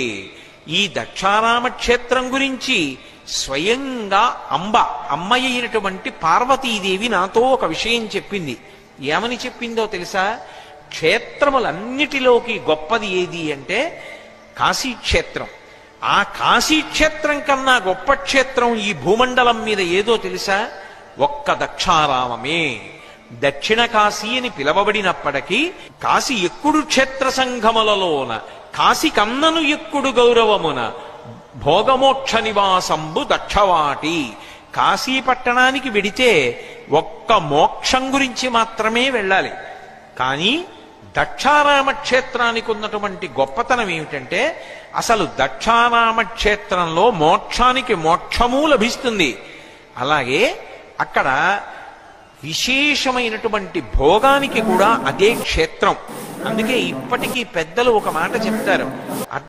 ఈ దక్షారామ క్షేత్రం గురించి స్వయంగా అమ్మ అయినటువంటి పార్వతీదేవి నాతో ఒక విషయం చెప్పింది. ఏమని చెప్పిందో తెలుసా? క్షేత్రములన్నిటిలోకి గొప్పది ఏది అంటే కాశీక్షేత్రం. ఆ కాశీక్షేత్రం కన్నా గొప్ప క్షేత్రం ఈ భూమండలం మీద ఏదో తెలుసా? ఒక్క దక్షారామమే. దక్షిణ కాశీ అని పిలవబడినప్పటికీ కాశీ ఎక్కుడు క్షేత్ర సంఘములలోన కాశీ కన్నను ఎక్కుడు గౌరవమున భోగమోక్ష నివాసంబు దక్షవాటి. కాశీ పట్టణానికి వెడితే ఒక్క మోక్షం గురించి మాత్రమే వెళ్ళాలి. కానీ దక్షారామ క్షేత్రానికి ఉన్నటువంటి గొప్పతనం ఏమిటంటే అసలు దక్షారామ క్షేత్రంలో మోక్షానికి మోక్షము లభిస్తుంది. అలాగే అక్కడ విశేషమైనటువంటి భోగానికి కూడా అదే క్షేత్రం. అందుకే ఇప్పటికీ పెద్దలు ఒక మాట చెప్తారు,